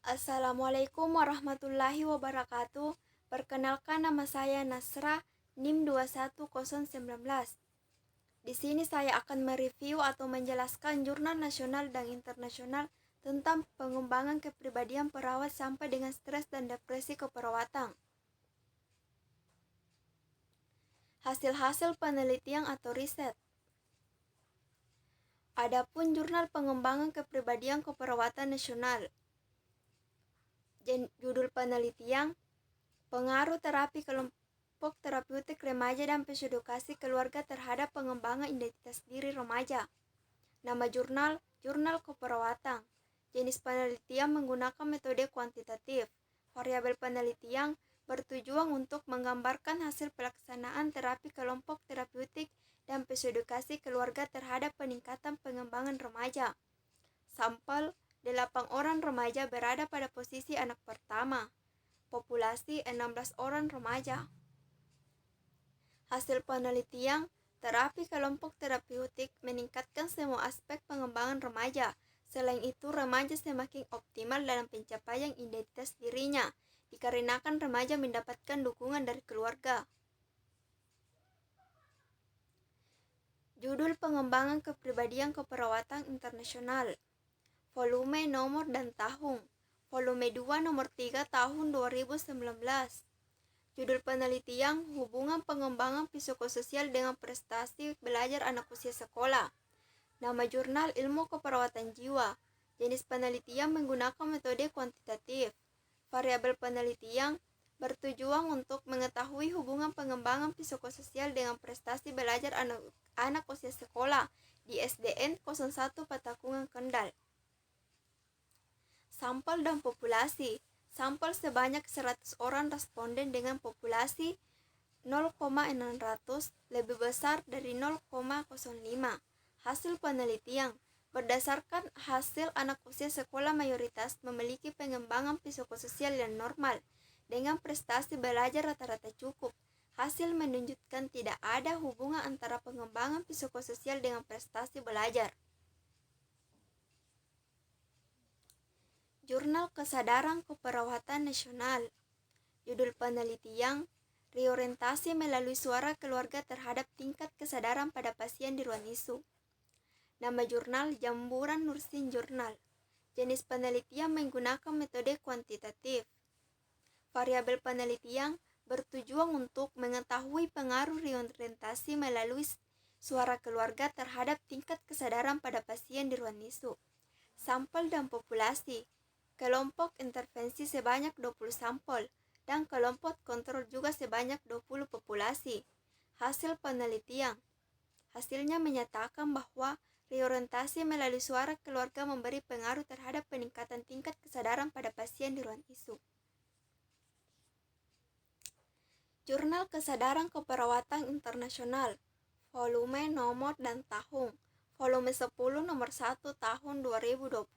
Assalamualaikum warahmatullahi wabarakatuh. Perkenalkan, nama saya Nasra, NIM 21019. Di sini saya akan mereview atau menjelaskan jurnal nasional dan internasional tentang pengembangan kepribadian perawat sampai dengan stres dan depresi keperawatan. Hasil-hasil penelitian atau riset. Adapun jurnal pengembangan kepribadian keperawatan nasional. Judul penelitian, pengaruh terapi kelompok terapeutik remaja dan psikodukasi keluarga terhadap pengembangan identitas diri remaja. Nama jurnal, Jurnal Keperawatan. Jenis penelitian menggunakan metode kuantitatif. Variabel penelitian bertujuan untuk menggambarkan hasil pelaksanaan terapi kelompok terapeutik dan psikodukasi keluarga terhadap peningkatan pengembangan remaja. Sampel 8 orang remaja berada pada posisi anak pertama. Populasi 16 orang remaja. Hasil penelitian, terapi kelompok terapeutik meningkatkan semua aspek pengembangan remaja. Selain itu, remaja semakin optimal dalam pencapaian identitas dirinya, dikarenakan remaja mendapatkan dukungan dari keluarga. Judul pengembangan kepribadian keperawatan internasional. Volume, nomor, dan tahun. Volume 2 nomor 3 tahun 2019. Judul penelitian, hubungan pengembangan psikososial dengan prestasi belajar anak usia sekolah. Nama jurnal, Ilmu Keperawatan Jiwa. Jenis penelitian menggunakan metode kuantitatif. Variabel penelitian bertujuan untuk mengetahui hubungan pengembangan psikososial dengan prestasi belajar anak usia sekolah di SDN 01 Patakungan Kendal. Sampel dan populasi. Sampel sebanyak 100 orang responden dengan populasi 0,600 lebih besar dari 0,05. Hasil penelitian. Berdasarkan hasil, anak usia sekolah mayoritas memiliki pengembangan psikososial yang normal dengan prestasi belajar rata-rata cukup. Hasil menunjukkan tidak ada hubungan antara pengembangan psikososial dengan prestasi belajar. Jurnal Kesadaran Keperawatan Nasional. Judul penelitian, reorientasi melalui suara keluarga terhadap tingkat kesadaran pada pasien di ruang ISU. Nama jurnal, Jamburan Nursing Journal. Jenis penelitian menggunakan metode kuantitatif. Variabel penelitian bertujuan untuk mengetahui pengaruh reorientasi melalui suara keluarga terhadap tingkat kesadaran pada pasien di ruang ISU. Sampel dan populasi. Kelompok intervensi sebanyak 20 sampel dan kelompok kontrol juga sebanyak 20 populasi. Hasil penelitian. Hasilnya menyatakan bahwa reorientasi melalui suara keluarga memberi pengaruh terhadap peningkatan tingkat kesadaran pada pasien di ruang ISU. Jurnal Kesadaran Keperawatan Internasional. Volume, nomor, dan tahun. Volume 10 nomor 1 tahun 2020.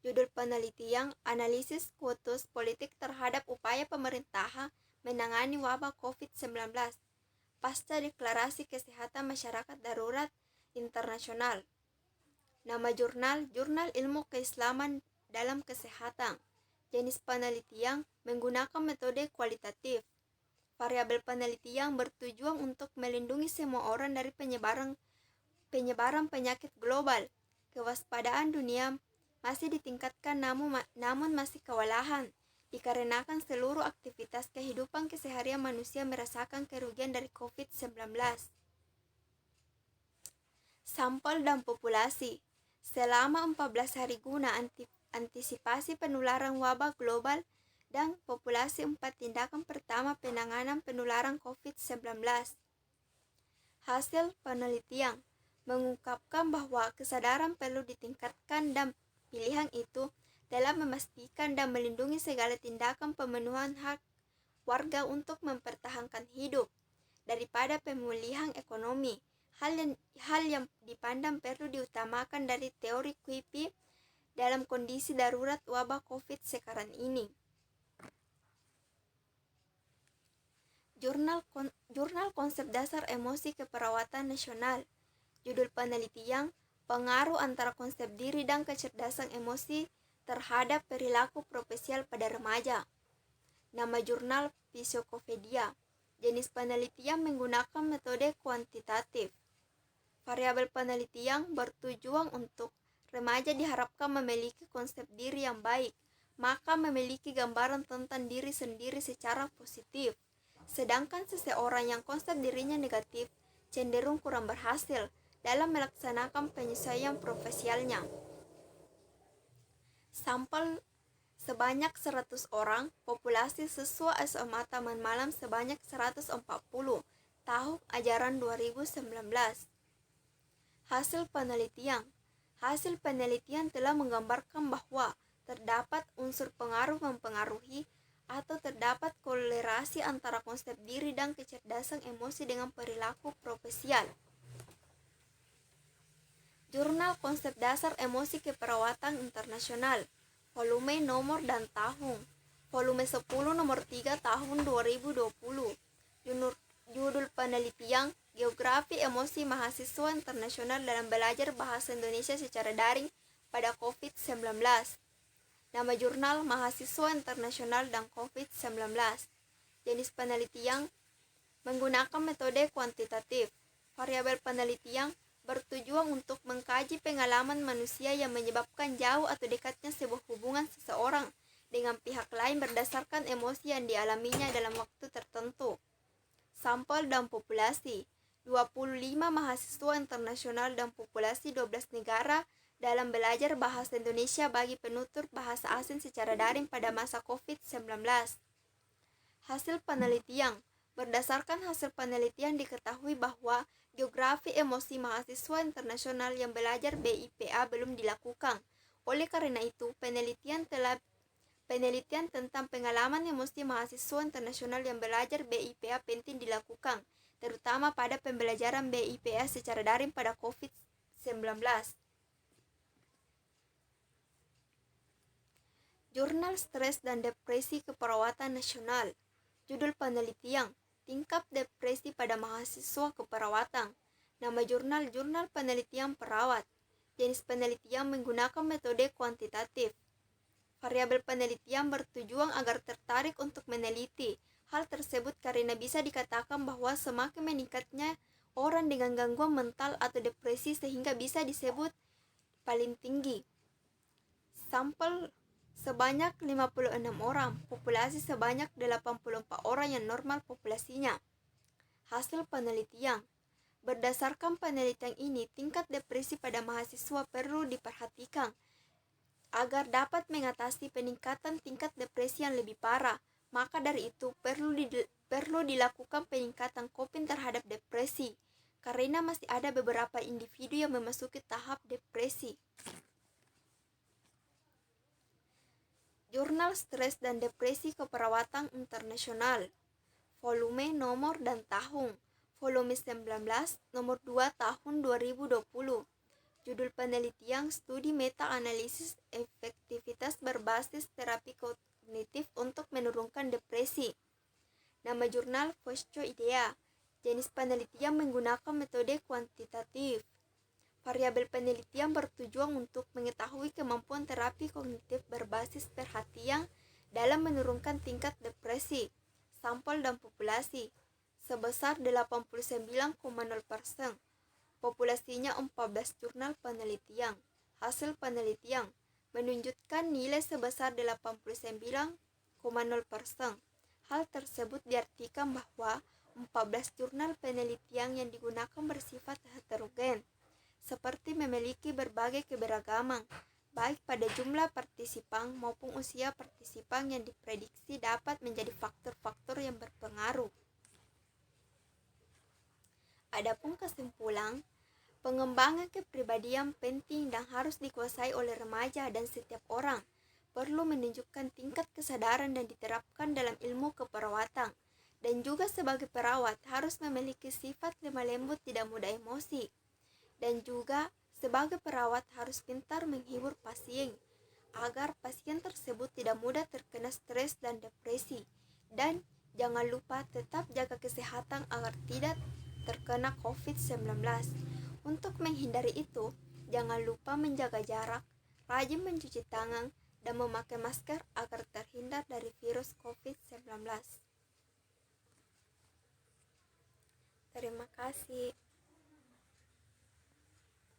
Judul penelitian, analisis kuotas politik terhadap upaya pemerintahan menangani wabah COVID-19 pasca deklarasi kesehatan masyarakat darurat internasional. Nama jurnal, Jurnal Ilmu Keislaman dalam Kesehatan. Jenis penelitian menggunakan metode kualitatif. Variabel penelitian bertujuan untuk melindungi semua orang dari penyebaran penyakit global. Kewaspadaan dunia masih ditingkatkan namun masih kewalahan dikarenakan seluruh aktivitas kehidupan keseharian manusia merasakan kerugian dari COVID-19. Sampel dan populasi. Selama 14 hari guna antisipasi penularan wabah global dan populasi 4 tindakan pertama penanganan penularan COVID-19. Hasil penelitian mengungkapkan bahwa kesadaran perlu ditingkatkan dan pilihan itu dalam memastikan dan melindungi segala tindakan pemenuhan hak warga untuk mempertahankan hidup daripada pemulihan ekonomi. Hal yang dipandang perlu diutamakan dari teori QIPI dalam kondisi darurat wabah COVID sekarang ini. Jurnal Konsep Dasar Emosi Keperawatan Nasional. Judul penelitian, pengaruh antara konsep diri dan kecerdasan emosi terhadap perilaku profesional pada remaja. Nama jurnal Physiocopedia. Jenis penelitian menggunakan metode kuantitatif. Variabel penelitian bertujuan untuk remaja diharapkan memiliki konsep diri yang baik, maka memiliki gambaran tentang diri sendiri secara positif. Sedangkan seseorang yang konsep dirinya negatif cenderung kurang berhasil dalam melaksanakan penyesuaian profesionalnya. Sampel sebanyak 100 orang, populasi siswa SMA Taman Malam sebanyak 140, tahun ajaran 2019. Hasil penelitian. Hasil penelitian telah menggambarkan bahwa terdapat unsur pengaruh mempengaruhi atau terdapat kolerasi antara konsep diri dan kecerdasan emosi dengan perilaku profesional. Jurnal Konsep Dasar Emosi Keperawatan Internasional, volume nomor dan tahun. Volume 10 nomor 3 tahun 2020. Judul penelitian Geografi Emosi Mahasiswa Internasional dalam Belajar Bahasa Indonesia secara Daring pada COVID-19. Nama jurnal Mahasiswa Internasional dan COVID-19. Jenis penelitian menggunakan metode kuantitatif. Variabel penelitian bertujuan untuk mengkaji pengalaman manusia yang menyebabkan jauh atau dekatnya sebuah hubungan seseorang dengan pihak lain berdasarkan emosi yang dialaminya dalam waktu tertentu. Sampel dan populasi 25 mahasiswa internasional dan populasi 12 negara dalam belajar bahasa Indonesia bagi penutur bahasa asing secara daring pada masa COVID-19. Hasil penelitian. Berdasarkan hasil penelitian diketahui bahwa geografi emosi mahasiswa internasional yang belajar BIPA belum dilakukan. Oleh karena itu, penelitian tentang pengalaman emosi mahasiswa internasional yang belajar BIPA penting dilakukan, terutama pada pembelajaran BIPA secara daring pada COVID-19. Jurnal Stres dan Depresi Keperawatan Nasional. Judul penelitian, Tingkat Depresi pada Mahasiswa Keperawatan. Nama jurnal, Jurnal Penelitian Perawat. Jenis penelitian menggunakan metode kuantitatif. Variabel penelitian bertujuan agar tertarik untuk meneliti. Hal tersebut karena bisa dikatakan bahwa semakin meningkatnya orang dengan gangguan mental atau depresi sehingga bisa disebut paling tinggi. Sampel sebanyak 56 orang, populasi sebanyak 84 orang yang normal populasinya. Hasil penelitian. Berdasarkan penelitian ini, tingkat depresi pada mahasiswa perlu diperhatikan agar dapat mengatasi peningkatan tingkat depresi yang lebih parah. Maka dari itu perlu dilakukan peningkatan coping terhadap depresi, karena masih ada beberapa individu yang memasuki tahap depresi. Jurnal Stres dan Depresi Keperawatan Internasional, volume nomor dan tahun. Volume 19 nomor 2 tahun 2020. Judul penelitian Studi Meta-analisis Efektivitas Berbasis Terapi Kognitif untuk Menurunkan Depresi. Nama jurnal Idea. Jenis penelitian menggunakan metode kuantitatif. Variabel penelitian bertujuan untuk mengetahui kemampuan terapi kognitif berbasis perhatian dalam menurunkan tingkat depresi. Sampel dan populasi sebesar 89,0%. Populasinya 14 jurnal penelitian. Hasil penelitian menunjukkan nilai sebesar 89,0%. Hal tersebut diartikan bahwa 14 jurnal penelitian yang digunakan bersifat heterogen, seperti memiliki berbagai keberagaman, baik pada jumlah partisipan maupun usia partisipan yang diprediksi dapat menjadi faktor-faktor yang berpengaruh. Adapun kesimpulan, pengembangan kepribadian penting dan harus dikuasai oleh remaja dan setiap orang perlu menunjukkan tingkat kesadaran dan diterapkan dalam ilmu keperawatan. Dan juga sebagai perawat harus memiliki sifat lemah lembut, tidak mudah emosi. Dan juga sebagai perawat harus pintar menghibur pasien agar pasien tersebut tidak mudah terkena stres dan depresi. Dan jangan lupa tetap jaga kesehatan agar tidak terkena COVID-19. Untuk menghindari itu, jangan lupa menjaga jarak, rajin mencuci tangan, dan memakai masker agar terhindar dari virus COVID-19. Terima kasih.